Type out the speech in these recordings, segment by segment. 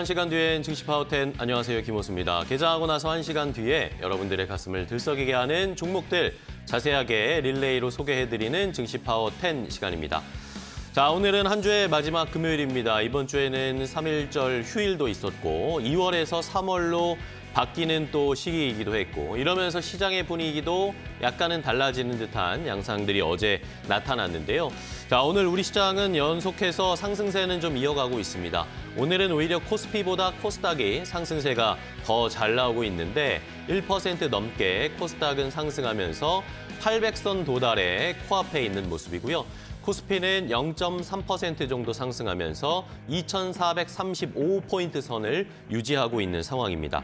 1시간 뒤엔 증시 파워10 안녕하세요, 김호수입니다. 개장하고 나서 1시간 뒤에 여러분들의 가슴을 들썩이게 하는 종목들 자세하게 릴레이로 소개해드리는 증시 파워10 시간입니다. 자, 오늘은 한 주의 마지막 금요일입니다. 이번 주에는 3일절 휴일도 있었고 2월에서 3월로 바뀌는 또 시기이기도 했고 이러면서 시장의 분위기도 약간은 달라지는 듯한 양상들이 어제 나타났는데요. 자, 오늘 우리 시장은 연속해서 상승세는 좀 이어가고 있습니다. 오늘은 오히려 코스피보다 코스닥이 상승세가 더 잘 나오고 있는데 1% 넘게 코스닥은 상승하면서 800선 도달에 코앞에 있는 모습이고요. 코스피는 0.3% 정도 상승하면서 2,435포인트 선을 유지하고 있는 상황입니다.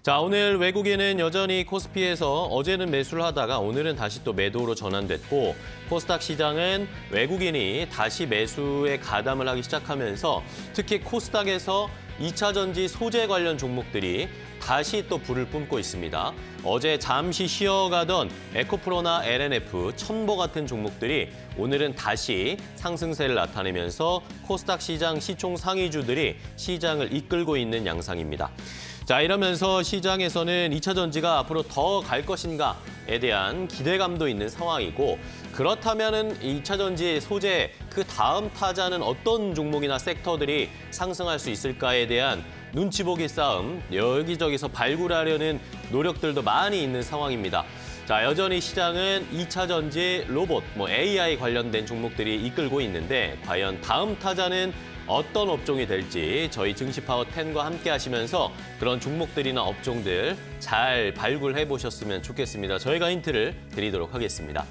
자, 오늘 외국인은 여전히 코스피에서 어제는 매수를 하다가 오늘은 다시 또 매도로 전환됐고 코스닥 시장은 외국인이 다시 매수에 가담을 하기 시작하면서 특히 코스닥에서 2차 전지 소재 관련 종목들이 다시 또 불을 뿜고 있습니다. 어제 잠시 쉬어가던 에코프로나 LNF, 첨보 같은 종목들이 오늘은 다시 상승세를 나타내면서 코스닥 시장 시총 상위주들이 시장을 이끌고 있는 양상입니다. 자, 이러면서 시장에서는 2차 전지가 앞으로 더 갈 것인가에 대한 기대감도 있는 상황이고 그렇다면은 2차 전지 소재 그 다음 타자는 어떤 종목이나 섹터들이 상승할 수 있을까에 대한 눈치 보기 싸움, 여기저기서 발굴하려는 노력들도 많이 있는 상황입니다. 자, 여전히 시장은 2차 전지, 로봇, AI 관련된 종목들이 이끌고 있는데 과연 다음 타자는 어떤 업종이 될지 저희 증시파워10과 함께 하시면서 그런 종목들이나 업종들 잘 발굴해 보셨으면 좋겠습니다. 저희가 힌트를 드리도록 하겠습니다.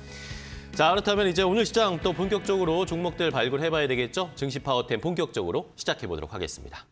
자, 그렇다면 이제 오늘 시장 또 본격적으로 종목들 발굴해 봐야 되겠죠? 증시파워10 본격적으로 시작해 보도록 하겠습니다.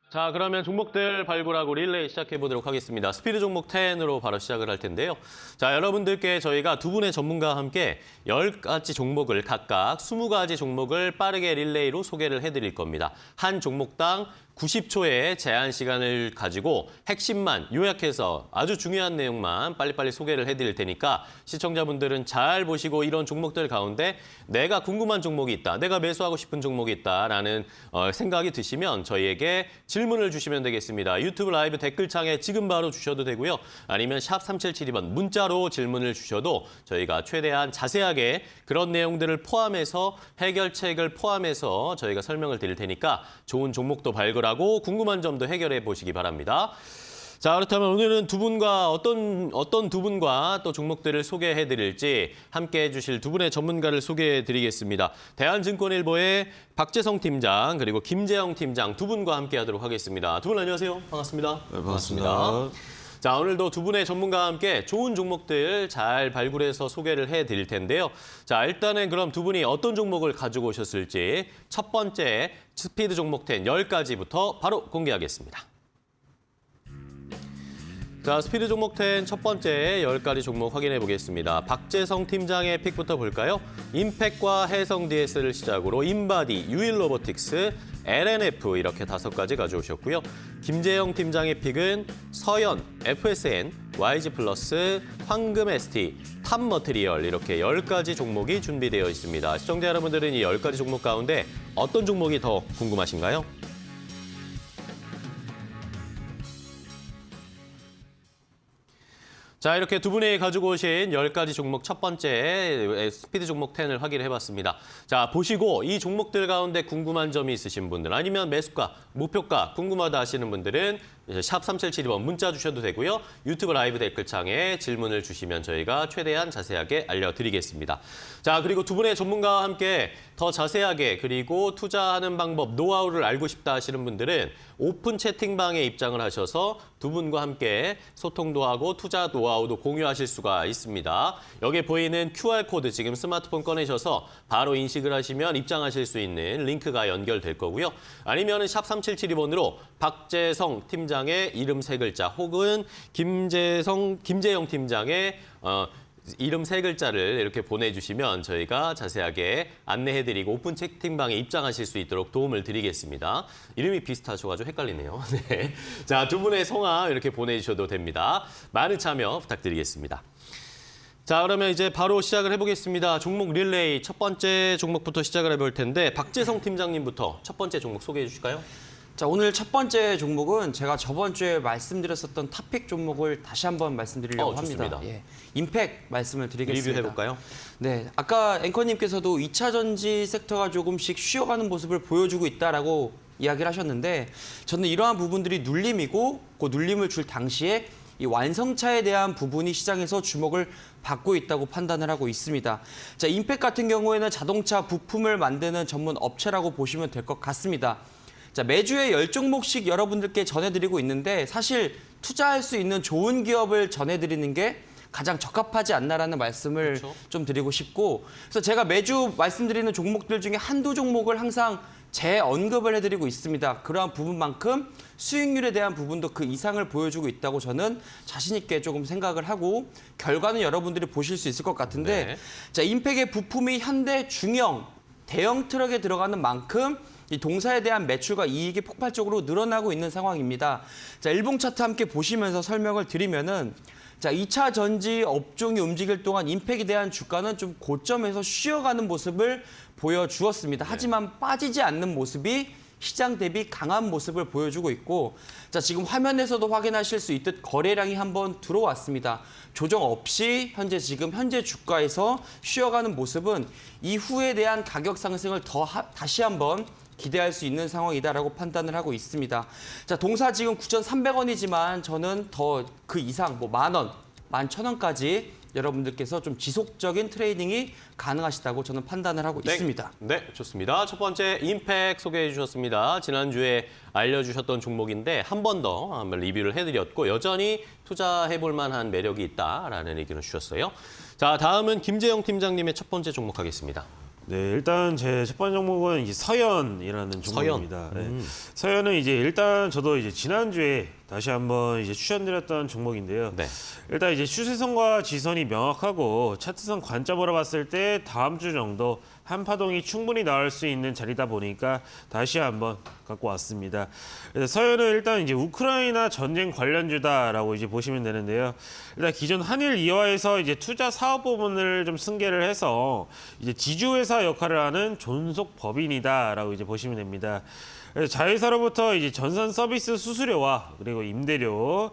자, 그러면 종목들 발굴하고 릴레이 시작해 보도록 하겠습니다. 스피드 종목 10으로 바로 시작을 할 텐데요. 자, 여러분들께 저희가 두 분의 전문가와 함께 10가지 종목을 각각 20가지 종목을 빠르게 릴레이로 소개를 해드릴 겁니다. 한 종목당 90초의 제한 시간을 가지고 핵심만 요약해서 아주 중요한 내용만 빨리빨리 소개를 해드릴 테니까 시청자분들은 잘 보시고 이런 종목들 가운데 내가 궁금한 종목이 있다, 내가 매수하고 싶은 종목이 있다라는 생각이 드시면 저희에게 질문을 주시면 되겠습니다. 유튜브 라이브 댓글창에 지금 바로 주셔도 되고요. 아니면 샵 3772번 문자로 질문을 주셔도 저희가 최대한 자세하게 그런 내용들을 포함해서 해결책을 포함해서 저희가 설명을 드릴 테니까 좋은 종목도 발굴하고 궁금한 점도 해결해 보시기 바랍니다. 자, 그렇다면 오늘은 두 분과 어떤 두 분과 또 종목들을 소개해 드릴지 함께 해주실 두 분의 전문가를 소개해 드리겠습니다. 대한증권일보의 박재성 팀장 그리고 김재영 팀장 두 분과 함께 하도록 하겠습니다. 두 분 안녕하세요. 반갑습니다. 네, 반갑습니다. 자, 오늘도 두 분의 전문가와 함께 좋은 종목들 잘 발굴해서 소개를 해드릴 텐데요. 자, 일단은 그럼 두 분이 어떤 종목을 가지고 오셨을지 첫 번째 스피드 종목 10 10가지부터 바로 공개하겠습니다. 자, 스피드 종목 10 첫 번째 10가지 종목 확인해 보겠습니다. 박재성 팀장의 픽부터 볼까요? 임팩과 해성 DS를 시작으로 인바디, 유일로보틱스, LNF 이렇게 5가지 가져오셨고요. 김재영 팀장의 픽은 서현, FSN, YG플러스, 황금ST, 탑머트리얼 이렇게 10가지 종목이 준비되어 있습니다. 시청자 여러분들은 이 10가지 종목 가운데 어떤 종목이 더 궁금하신가요? 자, 이렇게 두 분이 가지고 오신 10가지 종목 첫 번째 스피드 종목 10을 확인해 봤습니다. 자, 보시고 이 종목들 가운데 궁금한 점이 있으신 분들 아니면 매수가, 목표가 궁금하다 하시는 분들은 샵 3772번 문자 주셔도 되고요. 유튜브 라이브 댓글창에 질문을 주시면 저희가 최대한 자세하게 알려드리겠습니다. 자, 그리고 두 분의 전문가와 함께 더 자세하게 그리고 투자하는 방법, 노하우를 알고 싶다 하시는 분들은 오픈 채팅방에 입장을 하셔서 두 분과 함께 소통도 하고 투자 노하우도 공유하실 수가 있습니다. 여기에 보이는 QR코드 지금 스마트폰 꺼내셔서 바로 인식을 하시면 입장하실 수 있는 링크가 연결될 거고요. 아니면 샵 3772번으로 박재성 팀장의 이름 세 글자 혹은 김재영 팀장의 이름 세 글자를 이렇게 보내주시면 저희가 자세하게 안내해드리고 오픈 채팅방에 입장하실 수 있도록 도움을 드리겠습니다. 이름이 비슷하셔가지고 헷갈리네요. 네. 자, 두 분의 성함 이렇게 보내주셔도 됩니다. 많은 참여 부탁드리겠습니다. 자, 그러면 이제 바로 시작을 해보겠습니다. 종목 릴레이 첫 번째 종목부터 시작을 해볼 텐데 박재성 팀장님부터 첫 번째 종목 소개해 주실까요? 자, 오늘 첫 번째 종목은 제가 저번 주에 말씀드렸었던 탑픽 종목을 다시 한번 말씀드리려고 합니다. 예, 임팩 말씀을 드리겠습니다. 리뷰해볼까요? 네, 아까 앵커님께서도 2차 전지 섹터가 조금씩 쉬어가는 모습을 보여주고 있다라고 이야기를 하셨는데 저는 이러한 부분들이 눌림이고 그 눌림을 줄 당시에 이 완성차에 대한 부분이 시장에서 주목을 받고 있다고 판단을 하고 있습니다. 자, 임팩 같은 경우에는 자동차 부품을 만드는 전문 업체라고 보시면 될 것 같습니다. 자, 매주에 10종목씩 여러분들께 전해드리고 있는데 사실 투자할 수 있는 좋은 기업을 전해드리는 게 가장 적합하지 않나라는 말씀을 그렇죠. 좀 드리고 싶고 그래서 제가 매주 말씀드리는 종목들 중에 한두 종목을 항상 재언급을 해드리고 있습니다. 그러한 부분만큼 수익률에 대한 부분도 그 이상을 보여주고 있다고 저는 자신 있게 조금 생각을 하고 결과는 여러분들이 보실 수 있을 것 같은데 네. 자, 임팩의 부품이 현대 중형, 대형 트럭에 들어가는 만큼 이 동사에 대한 매출과 이익이 폭발적으로 늘어나고 있는 상황입니다. 자, 일봉 차트 함께 보시면서 설명을 드리면은 자, 2차 전지 업종이 움직일 동안 임팩에 대한 주가는 좀 고점에서 쉬어가는 모습을 보여주었습니다. 하지만 빠지지 않는 모습이 시장 대비 강한 모습을 보여주고 있고 자, 지금 화면에서도 확인하실 수 있듯 거래량이 한번 들어왔습니다. 조정 없이 현재 주가에서 쉬어가는 모습은 이후에 대한 가격 상승을 다시 한번 기대할 수 있는 상황이다라고 판단을 하고 있습니다. 자, 동사 지금 9,300원이지만 저는 더 그 이상 뭐 10,000원, 11,000원까지 여러분들께서 좀 지속적인 트레이딩이 가능하시다고 저는 판단을 하고 있습니다. 네, 좋습니다. 첫 번째 임팩 소개해 주셨습니다. 지난주에 알려주셨던 종목인데 한 번 더 한번 리뷰를 해드렸고 여전히 투자해볼 만한 매력이 있다라는 의견을 주셨어요. 자, 다음은 김재영 팀장님의 첫 번째 종목 하겠습니다. 네, 일단 제 첫 번째 종목은 이제 서현이라는 종목입니다. 네. 서현은 이제 일단 저도 이제 지난주에 다시 한번 이제 추천드렸던 종목인데요. 네. 일단 이제 추세선과 지선이 명확하고 차트선 관점으로 봤을 때 다음 주 정도 한 파동이 충분히 나올 수 있는 자리다 보니까 다시 한번 갖고 왔습니다. 그래서 서현은 일단 이제 우크라이나 전쟁 관련주다라고 이제 보시면 되는데요. 일단 기존 한일 이화에서 이제 투자 사업 부분을 좀 승계를 해서 이제 지주회사 역할을 하는 존속 법인이다라고 이제 보시면 됩니다. 자회사로부터 이제 전산 서비스 수수료와 그리고 임대료,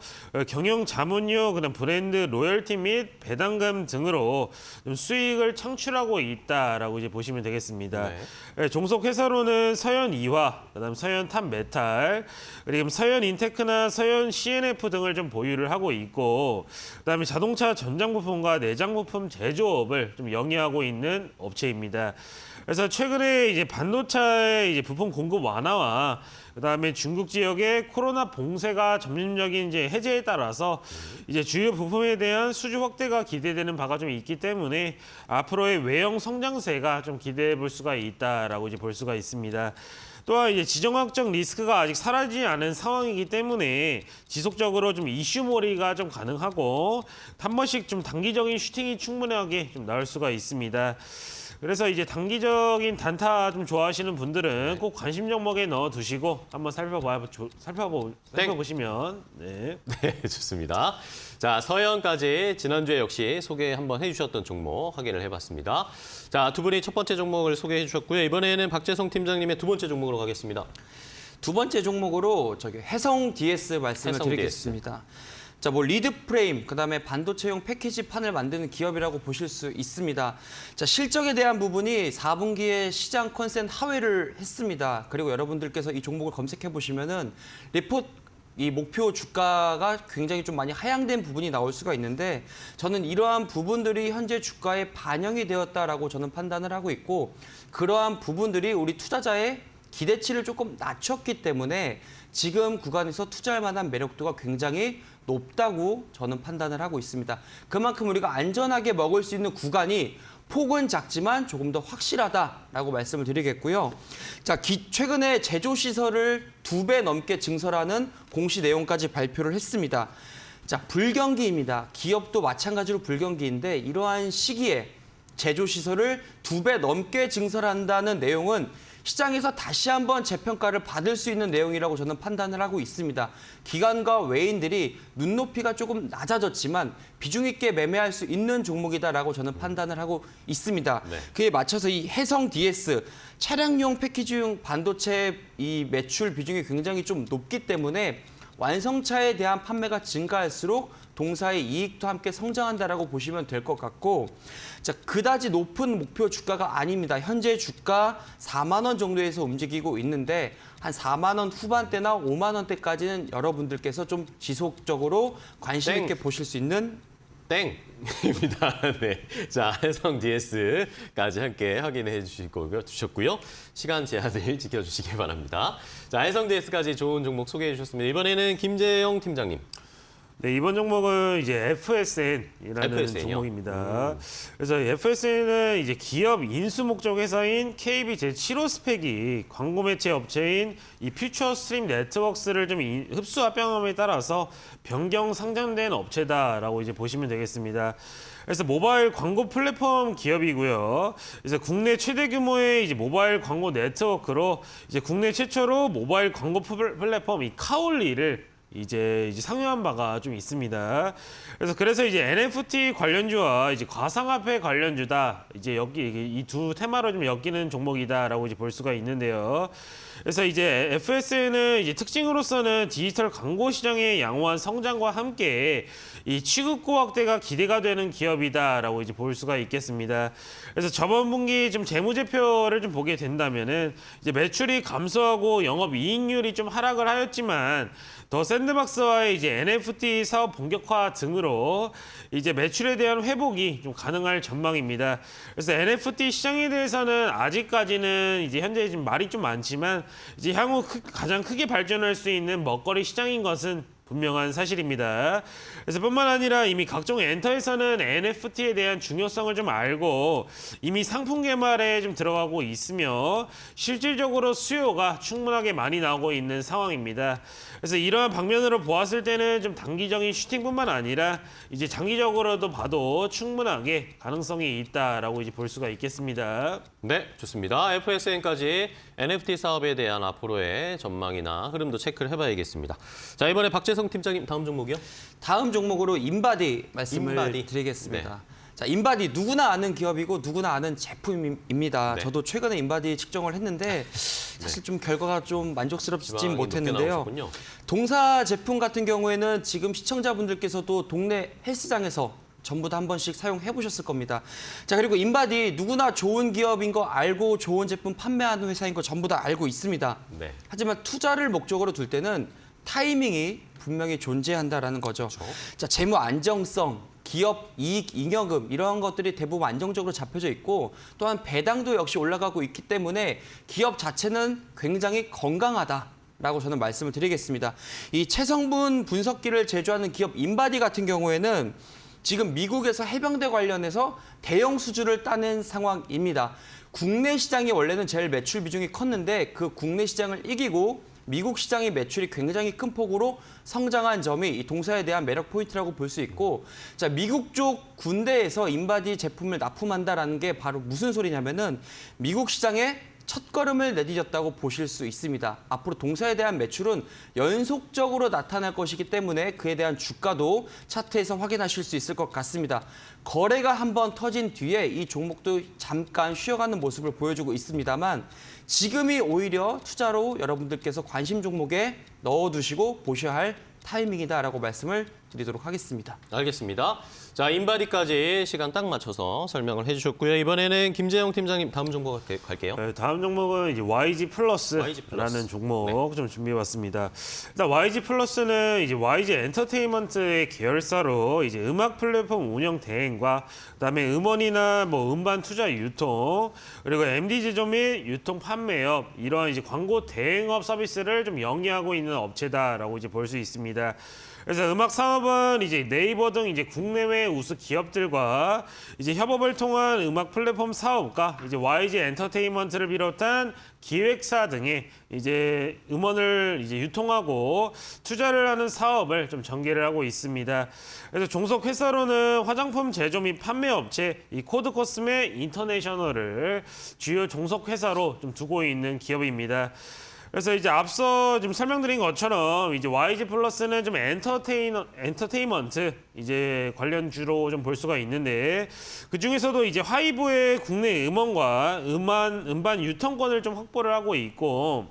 경영 자문료, 그다음 브랜드 로열티 및 배당금 등으로 좀 수익을 창출하고 있다라고 이제 보시면 되겠습니다. 네. 종속 회사로는 서현 이화, 그다음 서현 탑메탈, 그리고 서현 인테크나 서현 CNF 등을 좀 보유를 하고 있고, 그다음에 자동차 전장 부품과 내장 부품 제조업을 좀 영위하고 있는 업체입니다. 그래서 최근에 이제 반도체의 이제 부품 공급 완화와 그다음에 중국 지역의 코로나 봉쇄가 점진적인 이제 해제에 따라서 이제 주요 부품에 대한 수주 확대가 기대되는 바가 좀 있기 때문에 앞으로의 외형 성장세가 좀 기대해 볼 수가 있다라고 이제 볼 수가 있습니다. 또한 이제 지정학적 리스크가 아직 사라지지 않은 상황이기 때문에 지속적으로 좀 이슈몰이가 좀 가능하고 한 번씩 좀 단기적인 슈팅이 충분하게 좀 나올 수가 있습니다. 그래서 이제 단기적인 단타 좀 좋아하시는 분들은 꼭 관심 종목에 넣어두시고 한번 살펴보시면 네. 네, 좋습니다. 자, 서현까지 지난주에 역시 소개 한번 해주셨던 종목 확인을 해봤습니다. 자, 두 분이 첫 번째 종목을 소개해 주셨고요. 이번에는 박재성 팀장님의 두 번째 종목으로 가겠습니다. 두 번째 종목으로 해성 DS 말씀을 해성 드리겠습니다. 자, 뭐 리드 프레임, 그다음에 반도체용 패키지 판을 만드는 기업이라고 보실 수 있습니다. 자, 실적에 대한 부분이 4분기에 시장 컨센 하회를 했습니다. 그리고 여러분들께서 이 종목을 검색해 보시면은 리포트 이 목표 주가가 굉장히 좀 많이 하향된 부분이 나올 수가 있는데 저는 이러한 부분들이 현재 주가에 반영이 되었다라고 저는 판단을 하고 있고 그러한 부분들이 우리 투자자의 기대치를 조금 낮췄기 때문에 지금 구간에서 투자할 만한 매력도가 굉장히 높다고 저는 판단을 하고 있습니다. 그만큼 우리가 안전하게 먹을 수 있는 구간이 폭은 작지만 조금 더 확실하다라고 말씀을 드리겠고요. 자, 최근에 제조시설을 2배 넘게 증설하는 공시 내용까지 발표를 했습니다. 자, 불경기입니다. 기업도 마찬가지로 불경기인데 이러한 시기에 제조시설을 2배 넘게 증설한다는 내용은 시장에서 다시 한번 재평가를 받을 수 있는 내용이라고 저는 판단을 하고 있습니다. 기관과 외인들이 눈높이가 조금 낮아졌지만 비중 있게 매매할 수 있는 종목이다라고 저는 판단을 하고 있습니다. 네. 그에 맞춰서 이 해성 DS 차량용 패키지용 반도체 이 매출 비중이 굉장히 좀 높기 때문에 완성차에 대한 판매가 증가할수록 동사의 이익도 함께 성장한다라고 보시면 될 것 같고 자, 그다지 높은 목표 주가가 아닙니다. 현재 주가 4만 원 정도에서 움직이고 있는데 한 4만 원 후반대나 5만 원대까지는 여러분들께서 좀 지속적으로 관심 있게 보실 수 있는 땡입니다. 네. 자, 해성 DS까지 함께 확인해 주셨고요. 시간 제한을 지켜주시기 바랍니다. 자, 해성 DS까지 좋은 종목 소개해 주셨습니다. 이번에는 김재영 팀장님. 네, 이번 종목은 이제 FSN이라는 FSN 이요? 종목입니다. 그래서 FSN은 이제 기업 인수 목적 회사인 KB 제7호 스펙이 광고 매체 업체인 이 퓨처 스트림 네트워크스를 좀 흡수 합병함에 따라서 변경 상장된 업체다라고 이제 보시면 되겠습니다. 그래서 모바일 광고 플랫폼 기업이고요. 그래서 국내 최대 규모의 이제 모바일 광고 네트워크로 이제 국내 최초로 모바일 광고 플랫폼 이 카올리를 이제 상용한 바가 좀 있습니다. 그래서 이제 NFT 관련주와 이제 가상화폐 관련주다. 이제 이 두 테마로 좀 엮이는 종목이다라고 이제 볼 수가 있는데요. 그래서 이제 FSN은 이제 특징으로서는 디지털 광고 시장의 양호한 성장과 함께 이 취급고 확대가 기대가 되는 기업이다라고 이제 볼 수가 있겠습니다. 그래서 저번 분기 좀 재무제표를 좀 보게 된다면은 이제 매출이 감소하고 영업이익률이 좀 하락을 하였지만 더 샌드박스와의 이제 NFT 사업 본격화 등으로 이제 매출에 대한 회복이 좀 가능할 전망입니다. 그래서 NFT 시장에 대해서는 아직까지는 이제 현재 지금 말이 좀 많지만 이제 향후 가장 크게 발전할 수 있는 먹거리 시장인 것은 분명한 사실입니다. 그래서 뿐만 아니라 이미 각종 엔터에서는 NFT에 대한 중요성을 좀 알고 이미 상품 개발에 좀 들어가고 있으며 실질적으로 수요가 충분하게 많이 나오고 있는 상황입니다. 그래서 이러한 방면으로 보았을 때는 좀 단기적인 슈팅뿐만 아니라 이제 장기적으로도 봐도 충분하게 가능성이 있다라고 이제 볼 수가 있겠습니다. 네, 좋습니다. FSN까지 NFT 사업에 대한 앞으로의 전망이나 흐름도 체크를 해봐야겠습니다. 자, 이번에 박재성 팀장님 다음 종목이요? 다음 종목으로 인바디 말씀을 인바디. 드리겠습니다. 네. 자, 인바디 누구나 아는 기업이고 누구나 아는 제품입니다. 네. 저도 최근에 인바디 측정을 했는데 사실 좀 결과가 좀 만족스럽지 지방이 못했는데요. 높게 나오셨군요. 동사 제품 같은 경우에는 지금 시청자분들께서도 동네 헬스장에서 전부 다 한 번씩 사용해 보셨을 겁니다. 자, 그리고 인바디 누구나 좋은 기업인 거 알고 좋은 제품 판매하는 회사인 거 전부 다 알고 있습니다. 네. 하지만 투자를 목적으로 둘 때는 타이밍이 분명히 존재한다라는 거죠. 그렇죠. 자, 재무 안정성, 기업 이익 잉여금 이런 것들이 대부분 안정적으로 잡혀져 있고 또한 배당도 역시 올라가고 있기 때문에 기업 자체는 굉장히 건강하다라고 저는 말씀을 드리겠습니다. 이 체성분 분석기를 제조하는 기업 인바디 같은 경우에는 지금 미국에서 해병대 관련해서 대형 수주를 따낸 상황입니다. 국내 시장이 원래는 제일 매출 비중이 컸는데 그 국내 시장을 이기고 미국 시장의 매출이 굉장히 큰 폭으로 성장한 점이 이 동사에 대한 매력 포인트라고 볼 수 있고, 자, 미국 쪽 군대에서 인바디 제품을 납품한다라는 게 바로 무슨 소리냐면은 미국 시장에 첫걸음을 내디뎠다고 보실 수 있습니다. 앞으로 동사에 대한 매출은 연속적으로 나타날 것이기 때문에 그에 대한 주가도 차트에서 확인하실 수 있을 것 같습니다. 거래가 한번 터진 뒤에 이 종목도 잠깐 쉬어가는 모습을 보여주고 있습니다만 지금이 오히려 투자로 여러분들께서 관심 종목에 넣어두시고 보셔야 할 타이밍이다라고 말씀을 드리도록 하겠습니다. 알겠습니다. 자, 인바디까지 시간 딱 맞춰서 설명을 해주셨고요. 이번에는 김재영 팀장님 다음 종목 갈게요. 네, 다음 종목은 이제 YG 플러스라는 YG 플러스. 종목 좀 준비해봤습니다. 일단 YG 플러스는 이제 YG 엔터테인먼트의 계열사로 이제 음악 플랫폼 운영 대행과 그다음에 음원이나 뭐 음반 투자 유통 그리고 MD 제조 및 유통 판매업 이러한 이제 광고 대행업 서비스를 좀 영위하고 있는 업체다라고 이제 볼 수 있습니다. 그래서 음악 사업은 이제 네이버 등 이제 국내외 우수 기업들과 이제 협업을 통한 음악 플랫폼 사업과 이제 YG 엔터테인먼트를 비롯한 기획사 등의 이제 음원을 이제 유통하고 투자를 하는 사업을 좀 전개를 하고 있습니다. 그래서 종속 회사로는 화장품 제조 및 판매 업체 이 코드코스메 인터내셔널을 주요 종속 회사로 좀 두고 있는 기업입니다. 그래서 이제 앞서 좀 설명드린 것처럼 이제 YG 플러스는 좀 엔터테인먼트 이제 관련주로 좀 볼 수가 있는데 그 중에서도 이제 하이브의 국내 음원과 음반 유통권을 좀 확보를 하고 있고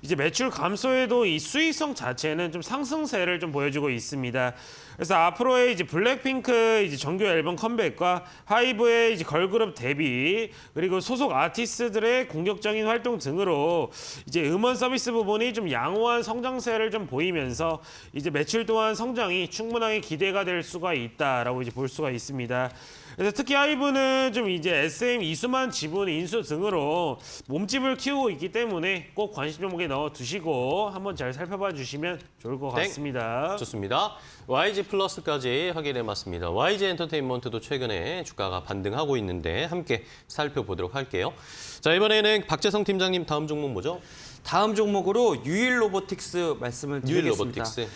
이제 매출 감소에도 이 수익성 자체는 좀 상승세를 좀 보여주고 있습니다. 그래서 앞으로의 이제 블랙핑크 이제 정규 앨범 컴백과 하이브의 이제 걸그룹 데뷔 그리고 소속 아티스트들의 공격적인 활동 등으로 이제 음원 서비스 부분이 좀 양호한 성장세를 좀 보이면서 이제 매출 또한 성장이 충분하게 기대가 될 수가 있다라고 이제 볼 수가 있습니다. 그래서 특히 하이브는 좀 이제 SM 이수만 지분 인수 등으로 몸집을 키우고 있기 때문에 꼭 관심 종목에 넣어 두시고 한번 잘 살펴봐 주시면 좋을 것 같습니다. 좋습니다. YG 플러스까지 확인해봤습니다. YG 엔터테인먼트도 최근에 주가가 반등하고 있는데 함께 살펴보도록 할게요. 자, 이번에는 박재성 팀장님 다음 종목 뭐죠? 다음 종목으로 유일 로보틱스 말씀을 유일 드리겠습니다. 로보틱스.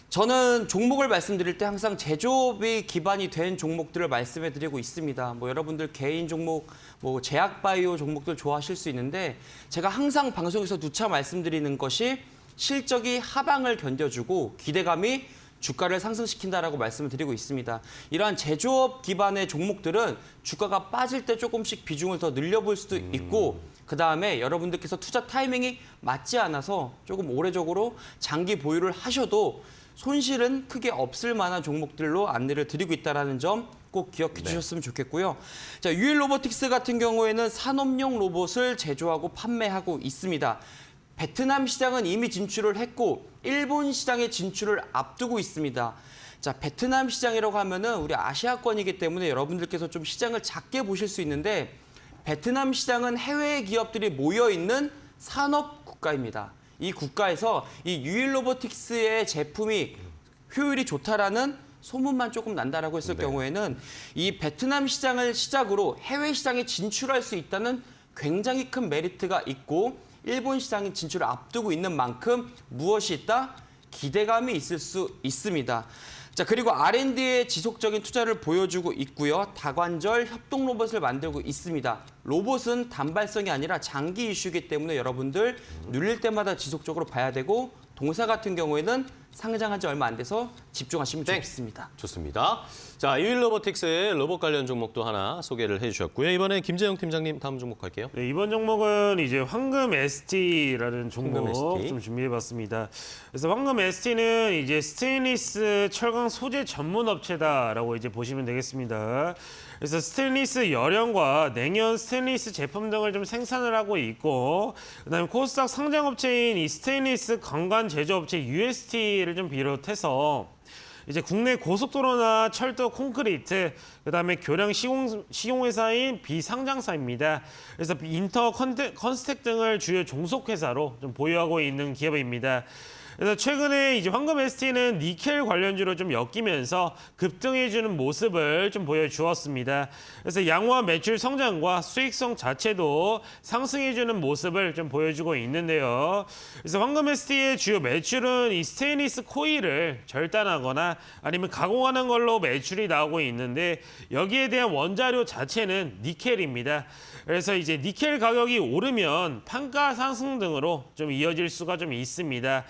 저는 종목을 말씀드릴 때 항상 제조업이 기반이 된 종목들을 말씀해 드리고 있습니다. 뭐 여러분들 개인 종목, 뭐 제약바이오 종목들 좋아하실 수 있는데 제가 항상 방송에서 누차 말씀드리는 것이 실적이 하방을 견뎌주고 기대감이 주가를 상승시킨다라고 말씀을 드리고 있습니다. 이러한 제조업 기반의 종목들은 주가가 빠질 때 조금씩 비중을 더 늘려볼 수도 있고 그다음에 여러분들께서 투자 타이밍이 맞지 않아서 조금 오래적으로 장기 보유를 하셔도 손실은 크게 없을 만한 종목들로 안내를 드리고 있다는 점 꼭 기억해 주셨으면 좋겠고요. 자, 유일 로보틱스 같은 경우에는 산업용 로봇을 제조하고 판매하고 있습니다. 베트남 시장은 이미 진출을 했고 일본 시장의 진출을 앞두고 있습니다. 자, 베트남 시장이라고 하면은 우리 아시아권이기 때문에 여러분들께서 좀 시장을 작게 보실 수 있는데 베트남 시장은 해외 기업들이 모여 있는 산업 국가입니다. 이 국가에서 이 유일 로보틱스의 제품이 효율이 좋다라는 소문만 조금 난다라고 했을 경우에는 이 베트남 시장을 시작으로 해외 시장에 진출할 수 있다는 굉장히 큰 메리트가 있고 일본 시장에 진출을 앞두고 있는 만큼 무엇이 있다? 기대감이 있을 수 있습니다. 자, 그리고 R&D에 지속적인 투자를 보여주고 있고요. 다관절 협동 로봇을 만들고 있습니다. 로봇은 단발성이 아니라 장기 이슈이기 때문에 여러분들 눌릴 때마다 지속적으로 봐야 되고 동사 같은 경우에는 상장한 지 얼마 안 돼서 집중하시면 좋겠습니다. 좋습니다. 자, 유일 로보틱스 로봇 관련 종목도 하나 소개를 해주셨고요. 이번에 김재영 팀장님 다음 종목 갈게요. 네, 이번 종목은 이제 황금 ST라는 종목 황금 ST. 좀 준비해봤습니다. 그래서 황금 ST는 이제 스테인리스 철강 소재 전문 업체다라고 이제 보시면 되겠습니다. 그래서 스테인리스 열연과 냉연 스테인리스 제품 등을 좀 생산을 하고 있고, 그다음에 코스닥 상장 업체인 이 스테인리스 강관 제조업체 UST를 좀 비롯해서 이제 국내 고속도로나 철도 콘크리트, 그다음에 교량 시공회사인 비상장사입니다. 그래서 인터 컨스텍 등을 주요 종속회사로 좀 보유하고 있는 기업입니다. 그래서 최근에 이제 황금 ST는 니켈 관련주로 좀 엮이면서 급등해주는 모습을 좀 보여주었습니다. 그래서 양호한 매출 성장과 수익성 자체도 상승해주는 모습을 좀 보여주고 있는데요. 그래서 황금 ST의 주요 매출은 이 스테인리스 코일을 절단하거나 아니면 가공하는 걸로 매출이 나오고 있는데 여기에 대한 원자료 자체는 니켈입니다. 그래서 이제 니켈 가격이 오르면 판가 상승 등으로 좀 이어질 수가 좀 있습니다.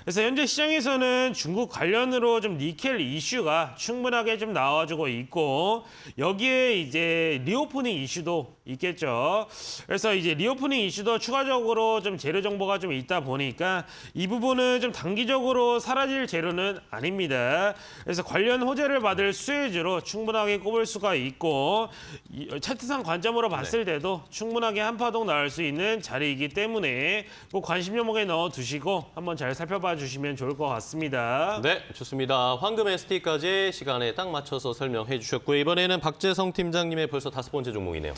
그래서 현재 시장에서는 중국 관련으로 좀 니켈 이슈가 충분하게 좀 나와주고 있고 여기에 이제 리오프닝 이슈도 있겠죠. 그래서 이제 리오프닝 이슈도 추가적으로 좀 재료 정보가 좀 있다 보니까 이 부분은 좀 단기적으로 사라질 재료는 아닙니다. 그래서 관련 호재를 받을 수혜주로 충분하게 꼽을 수가 있고 차트상 관점으로 봤을 때도 충분하게 한파동 나올 수 있는 자리이기 때문에 꼭 관심 종목에 넣어두시고 한번 잘 살펴봐 주시면 좋을 것 같습니다. 네, 좋습니다. 황금 ST까지 시간에 딱 맞춰서 설명해 주셨고요. 이번에는 박재성 팀장님의 벌써 5번째 종목이네요.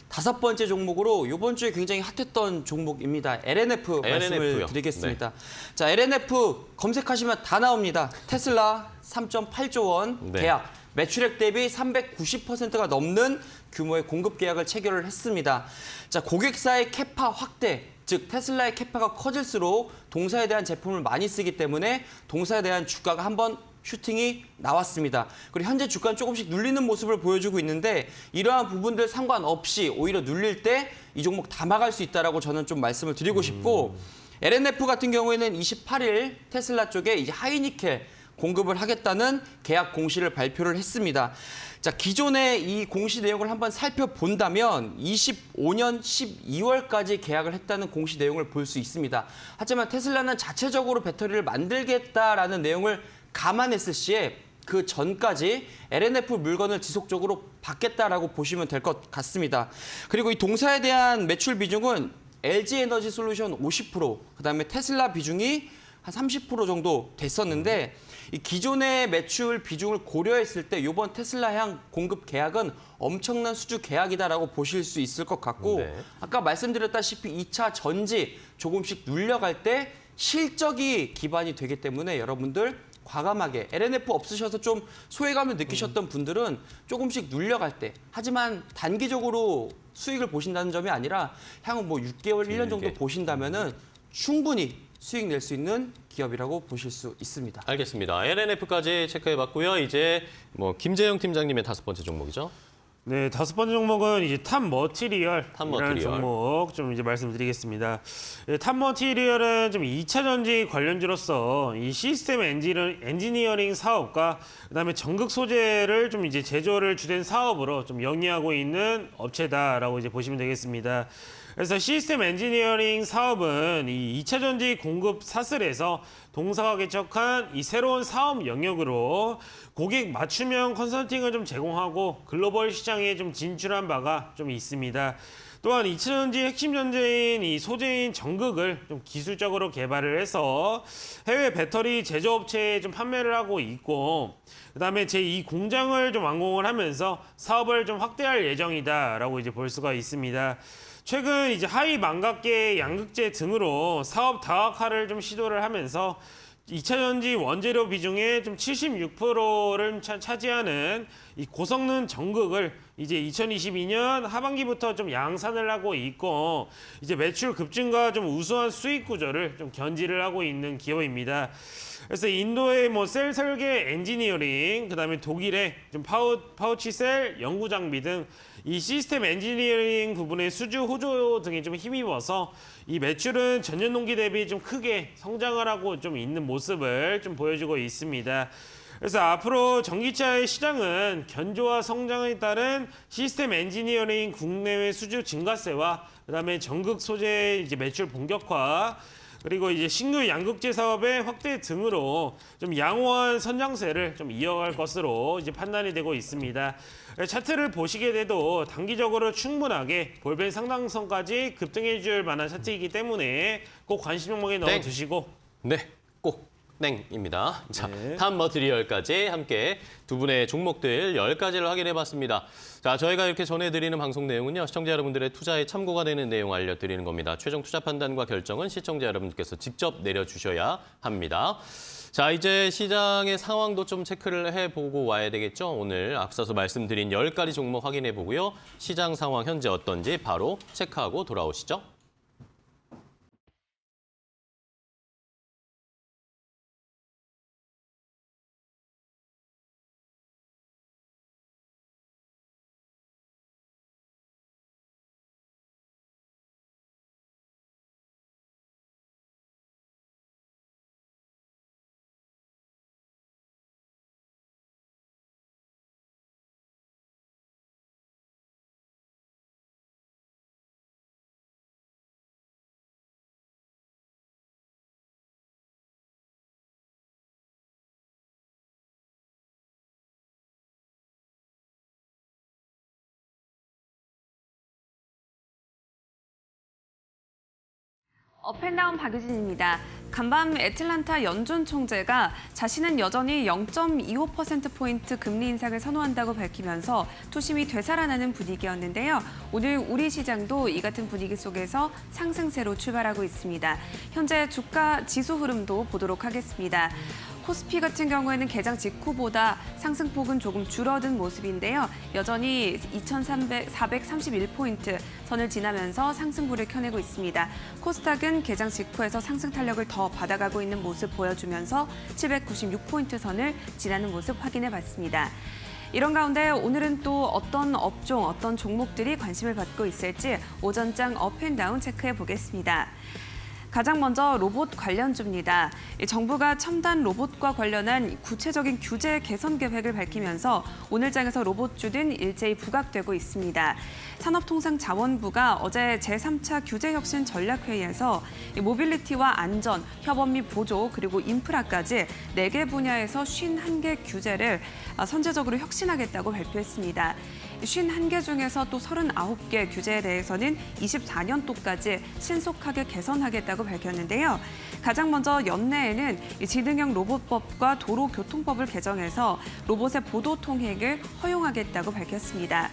5번째 종목으로 이번 주에 굉장히 핫했던 종목입니다. LNF 말씀을 LNF 요. 드리겠습니다. 자, LNF 검색하시면 다 나옵니다. 테슬라 3.8조 원 네. 계약, 매출액 대비 390%가 넘는 규모의 공급 계약을 체결을 했습니다. 자, 고객사의 캐파 확대, 즉 테슬라의 캐파가 커질수록 동사에 대한 제품을 많이 쓰기 때문에 동사에 대한 주가가 한번 슈팅이 나왔습니다. 그리고 현재 주가는 조금씩 눌리는 모습을 보여주고 있는데 이러한 부분들 상관없이 오히려 눌릴 때 이 종목 다 막을 수 있다라고 저는 좀 말씀을 드리고 싶고 LNF 같은 경우에는 28일 테슬라 쪽에 이제 하이니켈 공급을 하겠다는 계약 공시를 발표를 했습니다. 자, 기존의 이 공시 내용을 한번 살펴본다면 25년 12월까지 계약을 했다는 공시 내용을 볼 수 있습니다. 하지만 테슬라는 자체적으로 배터리를 만들겠다라는 내용을 감안했을 시에 그 전까지 LNF 물건을 지속적으로 받겠다라고 보시면 될 것 같습니다. 그리고 이 동사에 대한 매출 비중은 LG에너지 솔루션 50%, 그다음에 테슬라 비중이 한 30% 정도 됐었는데 이 기존의 매출 비중을 고려했을 때 이번 테슬라향 공급 계약은 엄청난 수주 계약이다라고 보실 수 있을 것 같고 네. 아까 말씀드렸다시피 2차 전지 조금씩 눌려갈 때 실적이 기반이 되기 때문에 여러분들 과감하게 LNF 없으셔서 좀 소외감을 느끼셨던 분들은 조금씩 눌려갈 때 하지만 단기적으로 수익을 보신다는 점이 아니라 향후 뭐 6개월, 1년 정도 보신다면은 충분히 수익 낼 수 있는 기업이라고 보실 수 있습니다. 알겠습니다. LNF까지 체크해봤고요. 이제 뭐 김재영 팀장님의 5번째 종목이죠. 네, 5번째 종목은 이제 탑 머티리얼이라는 탑머티리얼. 종목 좀 이제 말씀드리겠습니다. 탑 머티리얼은 좀 2차 전지 관련주로서 이 시스템 엔지니어링 사업과 그다음에 전극 소재를 좀 이제 제조를 주된 사업으로 좀 영위하고 있는 업체다라고 이제 보시면 되겠습니다. 그래서 시스템 엔지니어링 사업은 이 2차 전지 공급 사슬에서 동사가 개척한 이 새로운 사업 영역으로 고객 맞춤형 컨설팅을 좀 제공하고 글로벌 시장에 좀 진출한 바가 좀 있습니다. 또한 2차 전지 핵심 전제인 이 소재인 전극을 좀 기술적으로 개발을 해서 해외 배터리 제조업체에 좀 판매를 하고 있고 그다음에 제2 공장을 좀 완공을 하면서 사업을 좀 확대할 예정이다라고 이제 볼 수가 있습니다. 최근 이제 하이 망각계 양극재 등으로 사업 다각화를 좀 시도를 하면서 2차 전지 원재료 비중의 좀 76%를 차지하는 이 고성능 전극을 이제 2022년 하반기부터 좀 양산을 하고 있고 이제 매출 급증과 좀 우수한 수익 구조를 좀 견지를 하고 있는 기업입니다. 그래서 인도의 뭐 셀 설계 엔지니어링, 그다음에 독일의 좀 파우치 셀 연구 장비 등 이 시스템 엔지니어링 부분의 수주 호조 등이 좀 힘입어서 이 매출은 전년 동기 대비 좀 크게 성장을 하고 좀 있는 모습을 좀 보여주고 있습니다. 그래서 앞으로 전기차의 시장은 견조화 성장에 따른 시스템 엔지니어링 국내외 수주 증가세와 그다음에 전극 소재 이제 매출 본격화 그리고 이제 신규 양극재 사업의 확대 등으로 좀 양호한 선장세를 좀 이어갈 것으로 이제 판단이 되고 있습니다. 차트를 보시게 돼도 단기적으로 충분하게 볼펜 상당성까지 급등해 줄 만한 차트이기 때문에 꼭 관심 종목에 넣어 두시고 네, 꼭 땡입니다. 자, 네. 탑 머티리얼까지 함께 두 분의 종목들 10가지를 확인해봤습니다. 자, 저희가 이렇게 전해드리는 방송 내용은요. 시청자 여러분들의 투자에 참고가 되는 내용 알려드리는 겁니다. 최종 투자 판단과 결정은 시청자 여러분께서 직접 내려주셔야 합니다. 자, 이제 시장의 상황도 좀 체크를 해보고 와야 되겠죠. 오늘 앞서서 말씀드린 10가지 종목 확인해보고요. 시장 상황 현재 어떤지 바로 체크하고 돌아오시죠. 업앤다운 박유진입니다. 간밤 애틀란타 연준 총재가 자신은 여전히 0.25%포인트 금리 인상을 선호한다고 밝히면서 투심이 되살아나는 분위기였는데요. 오늘 우리 시장도 이 같은 분위기 속에서 상승세로 출발하고 있습니다. 현재 주가 지수 흐름도 보도록 하겠습니다. 코스피 같은 경우에는 개장 직후보다 상승폭은 조금 줄어든 모습인데요. 여전히 2,431포인트 선을 지나면서 상승부를 켜내고 있습니다. 코스닥은 개장 직후에서 상승 탄력을 더 받아가고 있는 모습 보여주면서 796포인트 선을 지나는 모습 확인해 봤습니다. 이런 가운데 오늘은 또 어떤 업종, 어떤 종목들이 관심을 받고 있을지 오전장 업앤다운 체크해 보겠습니다. 가장 먼저 로봇 관련주입니다. 정부가 첨단 로봇과 관련한 구체적인 규제 개선 계획을 밝히면서 오늘 장에서 로봇주는 일제히 부각되고 있습니다. 산업통상자원부가 어제 제3차 규제혁신 전략회의에서 모빌리티와 안전, 협업 및 보조, 그리고 인프라까지 4개 분야에서 51개 규제를 선제적으로 혁신하겠다고 발표했습니다. 51개 중에서 또 39개 규제에 대해서는 24년도까지 신속하게 개선하겠다고 밝혔는데요. 가장 먼저 연내에는 지능형 로봇법과 도로교통법을 개정해서 로봇의 보도 통행을 허용하겠다고 밝혔습니다.